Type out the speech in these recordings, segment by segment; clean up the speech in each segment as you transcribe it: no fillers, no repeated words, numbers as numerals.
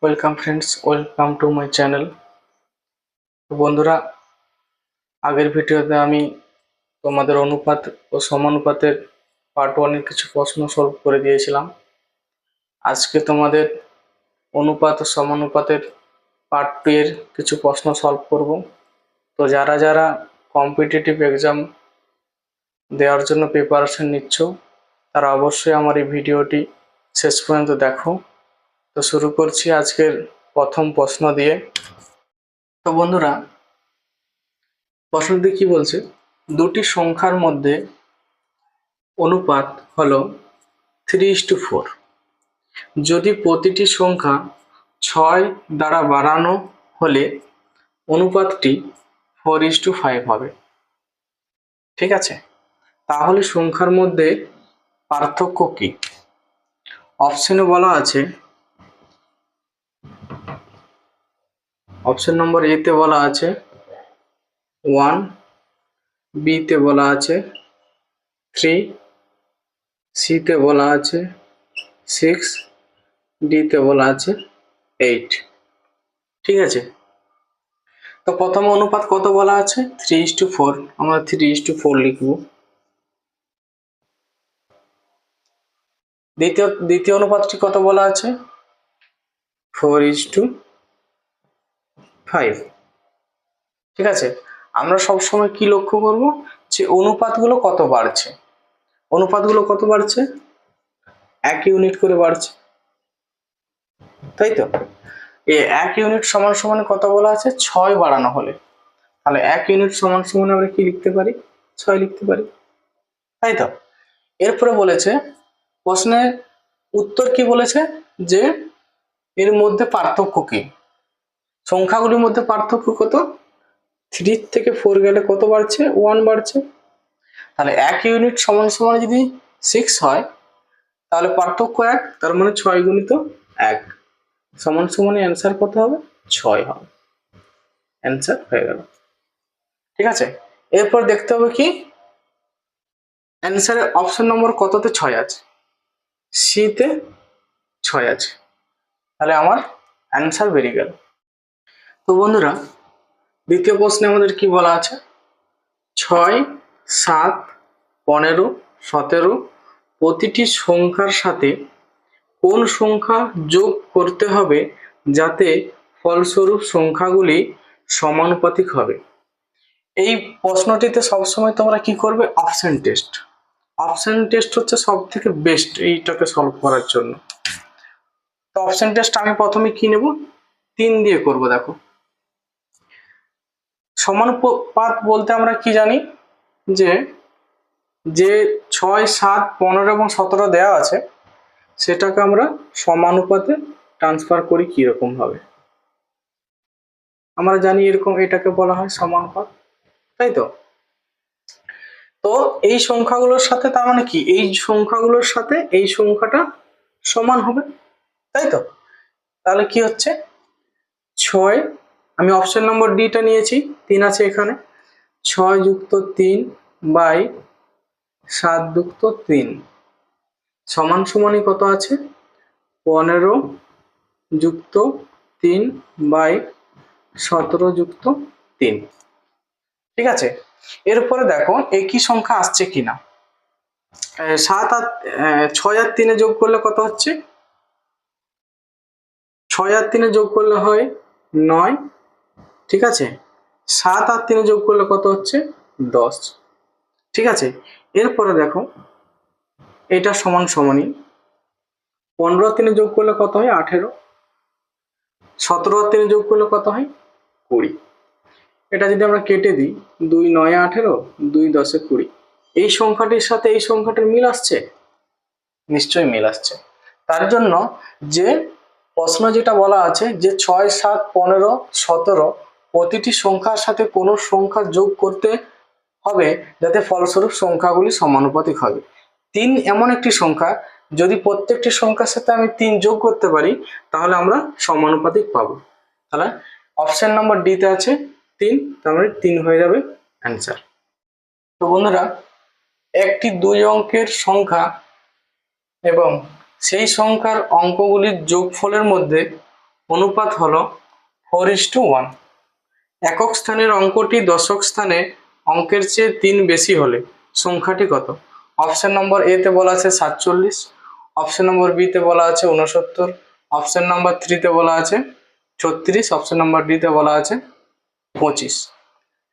Welcome friends, welcome to my channel. তো বন্ধুরা, আগের ভিডিওতে আমি তোমাদের অনুপাত ও সমানুপাতের পার্ট 1 এর কিছু প্রশ্ন সলভ করে দিয়েছিলাম। আজকে তোমাদের অনুপাত ও সমানুপাতের পার্ট 2 এর কিছু প্রশ্ন সলভ করব। তো যারা যারা কম্পিটিটিভ এক্সাম দেওয়ার জন্য প্রিপারেশন নিচ্ছ, তারা অবশ্যই আমার এই ভিডিওটি শেষ পর্যন্ত দেখো। তো শুরু করছি আজকের প্রথম প্রশ্ন দিয়ে। তো বন্ধুরা, প্রশ্নটি কি বলছে, দুটি সংখ্যার মধ্যে অনুপাত হলো 3:4। যদি প্রতিটি সংখ্যা 6 দ্বারা বাড়ানো হলে অনুপাতটি 4:5 হবে। ঠিক আছে, তাহলে সংখ্যার মধ্যে পার্থক্য কি? অপশনে বলা আছে, অপশন নম্বর এ তে বলা আছে 1, বি তে বলা আছে 3, সি তে বলা আছে 6, ডি তে বলা আছে 8। ঠিক আছে, তো প্রথম অনুপাত কত বলা আছে? 3:4। আমরা 3:4 লিখব। দ্বিতীয় অনুপাতটি কত বলা আছে? 4:5। ঠিক আছে, আমরা সবসময় কি লক্ষ্য করব, যে অনুপাতগুলো কত বাড়ছে। অনুপাতগুলো কত বাড়ছে? 1 ইউনিট করে বাড়ছে, তাই তো? এই 1 ইউনিট সমান সমান কত বলা আছে? 6 বাড়ানো হলে। তাহলে 1 ইউনিট সমান সমান আমরা কি লিখতে পারি? 6 লিখতে পারি, তাই তো? এরপরে বলেছে, প্রশ্নের উত্তর কি বলেছে, যে এর মধ্যে পার্থক্য কি? সংখ্যাগুলির মধ্যে পার্থক্য কত? 3 থেকে 4 গেলে কত বাড়ছে? 1 বাড়ছে। তাহলে 1 ইউনিট সমান সমান যদি 6 হয়, তাহলে পার্থক্য 1, তার মানে 6 গুণিত 1 সমান সমান অ্যান্সার কত হবে? 6 হবে। অ্যান্সার হয়ে গেল। ঠিক আছে, এরপর দেখতে হবে কি, অ্যান্সারের অপশন নম্বর কততে 6 আছে? সি তে 6 আছে। তাহলে আমার অ্যান্সার বেরিয়ে গেল। তো বন্ধুরা, দ্বিতীয় প্রশ্নে আমাদের কি বলা আছে? 6, 7, 15, 17 প্রতিটি সংখ্যার সাথে কোন সংখ্যা যোগ করতে হবে যাতে ফলস্বরূপ সংখ্যাগুলি সমানুপাতিক হবে? এই প্রশ্নটিতে সবসময় তোমরা কি করবে? Option test. অপশন টেস্ট হচ্ছে সব থেকে বেস্ট এইটাকে সলভ করার জন্য। তো অপশন টেস্ট আমি প্রথমে কি নেব? 3 দিয়ে করব। দেখো, সমানুপাত বলতে আমরা কি জানি, যে 6, 7, 15 এবং 17 দেওয়া আছে, সেটাকে আমরা সমানুপাতে ট্রান্সফার করি কিরকম ভাবে। আমরা জানি এরকম, এটাকে বলা হয় সমানুপাত, তাই তো? তো এই সংখ্যাগুলোর সাথে, তার মানে কি, এই সংখ্যাগুলোর সাথে এই সংখ্যাটা সমান হবে, তাই তো? তাহলে কি হচ্ছে? 6, আমি অপশন নম্বর ডিটা নিয়েছি, 3 আছে এখানে। 6 যুক্ত 3 বাই 7 যুক্ত 3 সমান সমানই কত আছে? 15 যুক্ত 3 বাই 17 যুক্ত 3। ঠিক আছে, এরপরে দেখো একই সংখ্যা আসছে কিনা। 7 আর 6 আর 3 যোগ করলে কত হচ্ছে? 6 আর 3 যোগ করলে হয় 9। ঠিক আছে, 7 আর 3 যোগ করলে কত হচ্ছে? 10। ঠিক আছে, এরপরে দেখো এটা সমান সমানই 15 আর 3 যোগ করলে কত হয়? 18। 17 আর 3 যোগ করলে কত হয়? 20। এটা যদি আমরা কেটে দিই, 2 9 18, 2 10 20, এই সংখ্যাটির সাথে এই সংখ্যাটির মিল আসছে? নিশ্চয়ই মিল আসছে। তার জন্য যে প্রশ্ন যেটা বলা আছে, যে 6, 7, 15, 17 প্রতিটি সংখ্যার সাথে কোন সংখ্যা যোগ করতে হবে যাতে ফলস্বরূপ সংখ্যাগুলি সমানুপাতিক হবে। 3 এমন একটি সংখ্যা, যদি প্রত্যেকটি সংখ্যার সাথে আমি 3 যোগ করতে পারি, তাহলে আমরা সমানুপাতিক পাবো। তাহলে অপশন নাম্বার ডি তে আছে 3, তার মানে 3 হয়ে যাবে অ্যান্সার। তো বন্ধুরা, একটি 2 অঙ্কের সংখ্যা এবং সেই সংখ্যার অঙ্কগুলির যোগফলের মধ্যে অনুপাত হলো 4:1। একক স্থানের অঙ্কটি দশক স্থানে অঙ্কের চেয়ে 3 বেশি হলে সংখ্যাটি কত? অপশন নম্বর এ তে বলা আছে 47, অপশন নম্বর বি তে বলা আছে 69, অপশন নম্বর 3 তে বলা আছে 36, অপশন নম্বর ডি তে বলা আছে 25।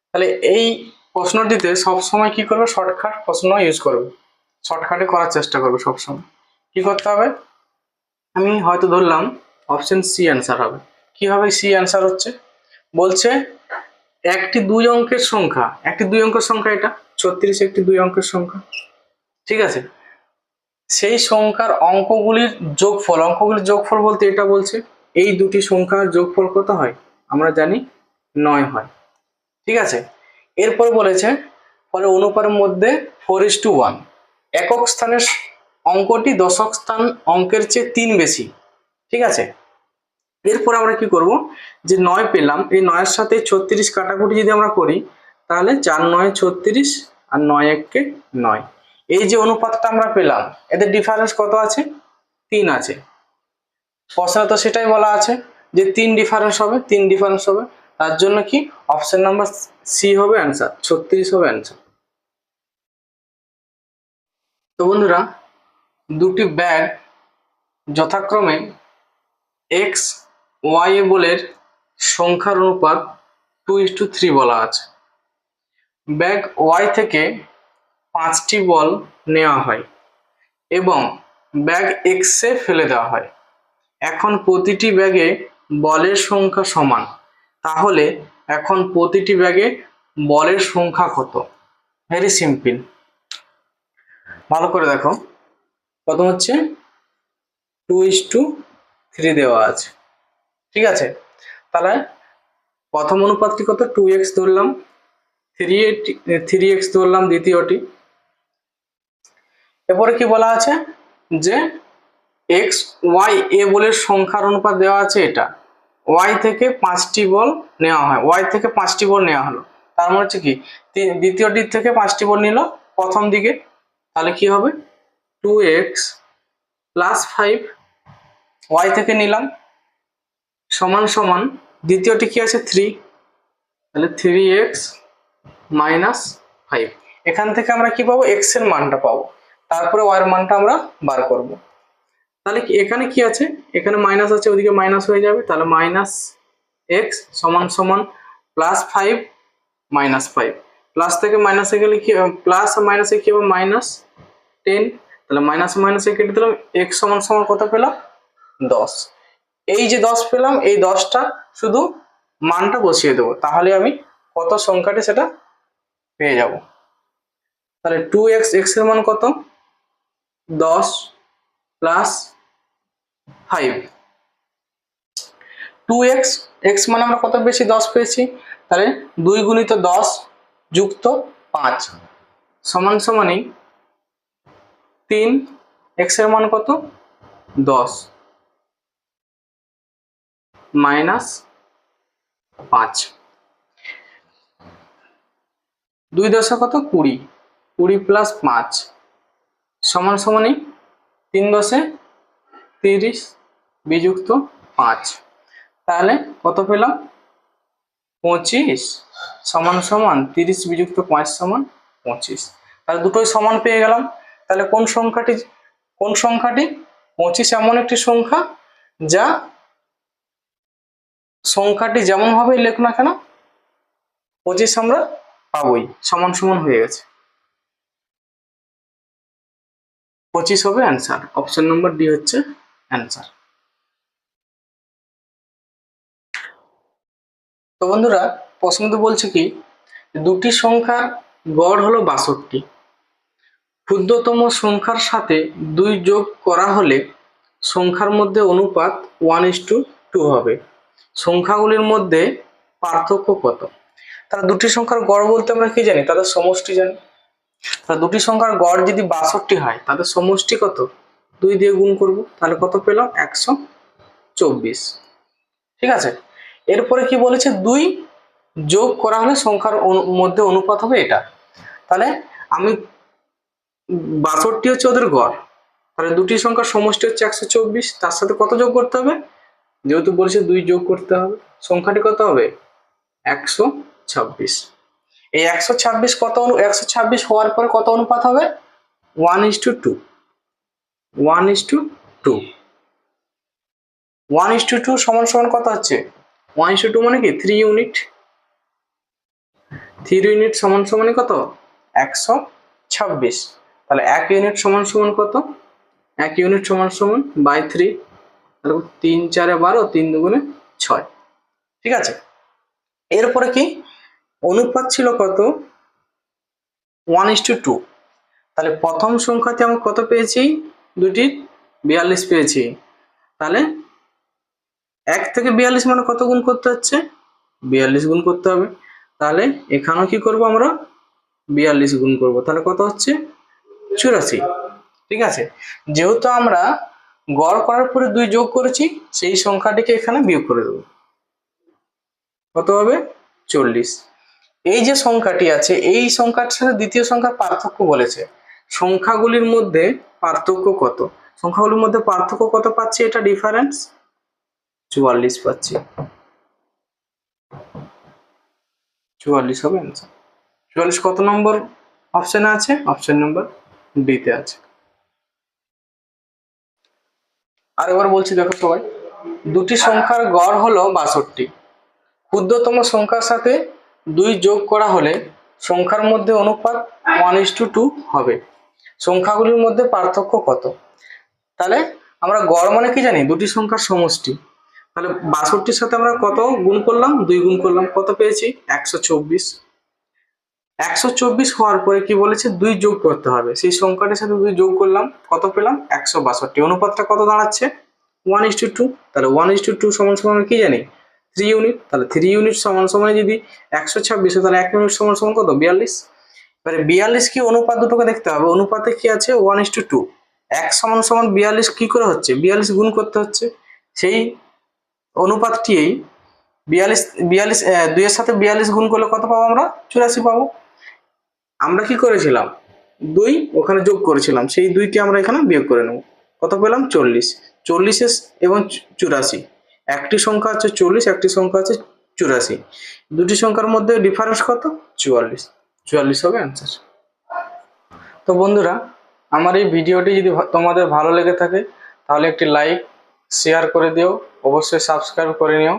তাহলে এই প্রশ্নটিতে সবসময় কি করবে? শর্টকাট প্রশ্ন ইউজ করবে, শর্টকাটে করার চেষ্টা করবে সবসময়। কি করতে হবে? আমি হয়তো ধরলাম অপশন সি অ্যান্সার হবে। কি হবে সি অ্যান্সার হচ্ছে? বলছে একটি 2 অঙ্কের সংখ্যা, একটি 2 অঙ্কের সংখ্যা, এটা 36 একটি 2 অঙ্কের সংখ্যা, ঠিক আছে? সেই সংখ্যার অঙ্কগুলির যোগফল, অঙ্কগুলির যোগফল বলতে এটা বলছে এই দুটি সংখ্যার যোগফল কত হয়? আমরা জানি 9 হয়, ঠিক আছে? এরপর বলেছে ফলে অনুপাতের মধ্যে 4:1, একক স্থানের অঙ্কটি দশক স্থান অঙ্কের চেয়ে 3 বেশি, ঠিক আছে? এরপর আমরা কি করব? যে 9 পেলাম, এই 9 এর সাথে 36 কাটাকুটি যদি আমরা করি তাহলে 4 9 36 আর 9 1 কে 9। এই যে অনুপাতটা আমরা পেলাম এদের ডিফারেন্স কত আছে? 3 আছে। প্রশ্নে তো সেটাই বলা আছে যে 3 ডিফারেন্স হবে, 3 ডিফারেন্স হবে, তার জন্য কি অপশন নাম্বার সি হবে অ্যান্সার, 36 হবে অ্যান্সার। তো বন্ধুরা, দুটি ব্যাগ যথাক্রমে এক্স ওয়াই এ বলের সংখ্যার অনুপাত 2:3 বলা আছে। ব্যাগ ওয়াই থেকে 5টি বল নেওয়া হয় এবং ব্যাগ এক্সে ফেলে দেওয়া হয়। এখন প্রতিটি ব্যাগে বলের সংখ্যা সমান, তাহলে এখন প্রতিটি ব্যাগে বলের সংখ্যা কত? ভেরি সিম্পল, ভালো করে দেখো। প্রথম হচ্ছে 2:3 দেওয়া আছে, ঠিক আছে? তাহলে প্রথম অনুপাতটি কত? 2x ধরলাম, 3x ধরলাম দ্বিতীয়টি। এরপরে কি বলা আছে? যে এক্স ওয়াই এ বলের সংখ্যার অনুপাত দেওয়া আছে এটা, ওয়াই থেকে 5টি বল নেওয়া হয়, ওয়াই থেকে 5টি বল নেওয়া হলো, তার মানে হচ্ছে কি দ্বিতীয়টির থেকে 5টি বল নিল প্রথম দিকে, তাহলে কি হবে? 2x প্লাস 5 ওয়াই থেকে নিলাম সমান সমান দ্বিতীয়টি কি আছে? 3, তাহলে 3x মাইনাস 5। এখান থেকে আমরা কি পাবো? x এর মানটা পাবো, তারপরে y এর মানটা আমরা বার করব। তাহলে এখানে কি আছে? এখানে মাইনাস আছে, ওদিকে মাইনাস হয়ে যাবে, তাহলে মাইনাস এক্স সমান সমান প্লাস 5 মাইনাস 5, প্লাস থেকে মাইনাসে গেলে কি প্লাস আর মাইনাসে কি হবে? মাইনাস 10, তাহলে মাইনাস মাইনাসে কেটে দিলাম, এক্স সমান সমান কত পেলাম? 10। এই যে 10 পেলাম, এই 10টা শুধু মানটা বসিয়ে দেবো, তাহলে আমি কত সংখ্যাটি সেটা পেয়ে যাব। তাহলে 2x, এক্স এর মান কত? 10 প্লাস 5, 2x, এক্স মানে আমরা কত বেশি? 10 পেয়েছি, তাহলে 2 গুণিত 10 যুক্ত 5 সমান সমানই 3, এক্স এর মান কত? 10 মাইনাস 5, 2 10 কত? 20, 20 প্লাস 5 সমান সমানই 3 10 30 বিযুক্ত 5, তাহলে কত পেলাম? 25 সমান সমান 30 বিযুক্ত 5 সমান 25। তাহলে দুটোই সমান পেয়ে গেলাম। তাহলে কোন সংখ্যাটি 25 এমন একটি সংখ্যা যা সংখ্যাটি যেমন ভাবে লেখ না কেন 25 আমরা পাবোই, সমান সমান হয়ে গেছে, 25 হবে অ্যান্সার। অপশন নম্বর ডি হচ্ছে অ্যান্সার। তো বন্ধুরা, প্রশ্ন তো বলছে কি দুটি সংখ্যার গড় হলো 62, ক্ষুদ্রতম সংখ্যার সাথে 2 যোগ করা হলে সংখ্যার মধ্যে অনুপাত 1:2 হবে, সংখ্যাগুলির মধ্যে পার্থক্য কত? তাহলে দুটি সংখ্যার গড় বলতে আমরা কি জানি? তাদের সমষ্টি জানি। তাহলে দুটি সংখ্যার গড় যদি 62 হয় তাদের সমষ্টি কত? 2 দিয়ে গুণ করব, তাহলে কত পেলাম? 124, ঠিক আছে? এরপরে কি বলেছে? 2 যোগ করা হলে সংখ্যার মধ্যে অনুপাত হবে এটা। তাহলে আমি 62 হচ্ছে ওদের গড়, তাহলে দুটি সংখ্যার সমষ্টি হচ্ছে 124, তার সাথে কত যোগ করতে হবে? যেহেতু বলছে 2 যোগ করতে হবে, সংখ্যাটি কত হবে 126। এই 126 কত 126 হওয়ার পরে কত অনুপাত হবে 1:2। 1:2 1:2 সমান সমান কত হচ্ছে 1:2 মানে কি 3 ইউনিট। 3 ইউনিট সমান সমান কত 126। তাহলে 1 ইউনিট সমান সমান কত 1 ইউনিট সমান সমান বাই 3। তাহলে 3 4 12 3 2 6। ঠিক আছে, এরপরে কি অনুপাত ছিল কত 1:2। তাহলে প্রথম সংখ্যাতে আমরা কত পেয়েছি দুটি 42 পেয়েছি। তাহলে 1 থেকে 42 মানে কত গুণ করতে হচ্ছে 42 গুণ করতে হবে। তাহলে এখানেও কি করব আমরা 42 গুণ করব, তাহলে কত হচ্ছে 84। ঠিক আছে, যেহেতু আমরা গড় করার পরে 2 যোগ করেছি সেই সংখ্যাটিকে এখানে বিয়োগ করে দেব, কত হবে 40। এই যে সংখ্যাটি আছে এই সংখ্যার সাথে দ্বিতীয় সংখ্যার পার্থক্য বলেছে, সংখ্যাগুলির মধ্যে পার্থক্য কত, সংখ্যাগুলির মধ্যে পার্থক্য কত পাচ্ছি, এটা ডিফারেন্স 44 পাচ্ছি। 44 হবে आंसर। 44 কত নম্বর অপশনে আছে, অপশন নম্বর ডি তে আছে। আরেকবার বলছি দেখো সবাই, দুটি সংখ্যার গড় হলো 62। ক্ষুদ্রতম সংখ্যার সাথে 2 যোগ করা হলে সংখ্যার মধ্যে অনুপাত 1:2 হবে। সংখ্যাগুলির মধ্যে পার্থক্য কত। তাহলে আমরা গড় মানে কি জানি দুটি সংখ্যার সমষ্টি। তাহলে 62 সাথে আমরা কত গুণ করলাম 2 গুণ করলাম, কত পেয়েছি 124। 124 হওয়ার পরে কি বলেছে 2 যোগ করতে হবে, সেই সংখ্যাটির সাথে 2 যোগ করলাম, কত পেলাম 162। অনুপাতটা কত দাঁড়াচ্ছে 1:2। তাহলে 1:2 সমান সমান কি জানি 3 ইউনিট। তাহলে 3 ইউনিট সমান সমান যদি 126 তাহলে 1 ইউনিট সমান সমান কত 42। এবারে 42 কি অনুপাত দুটোকে দেখতে হবে, অনুপাতে কি আছে 1:2। 1 সমান সমান 42 কি করে হচ্ছে 42 গুণ করতে হচ্ছে, সেই অনুপাতটি 42 2 এর সাথে 42 গুণ করলে কত পাবো আমরা 84 পাবো। আমরা কি করেছিলাম 2 ওখানে যোগ করেছিলাম, সেই 2কে আমরা এখানে বিয়োগ করে নেব, কত পেলাম 40। 40 এবং 84, একটি সংখ্যা আছে 40, একটি সংখ্যা আছে 84, দুটি সংখ্যার মধ্যে ডিফারেন্স কত 44। 44 হবে आंसर। তো বন্ধুরা, আমার এই ভিডিওটি যদি তোমাদের ভালো লেগে থাকে তাহলে একটি লাইক শেয়ার করে দিও, অবশ্যই সাবস্ক্রাইব করে নিও।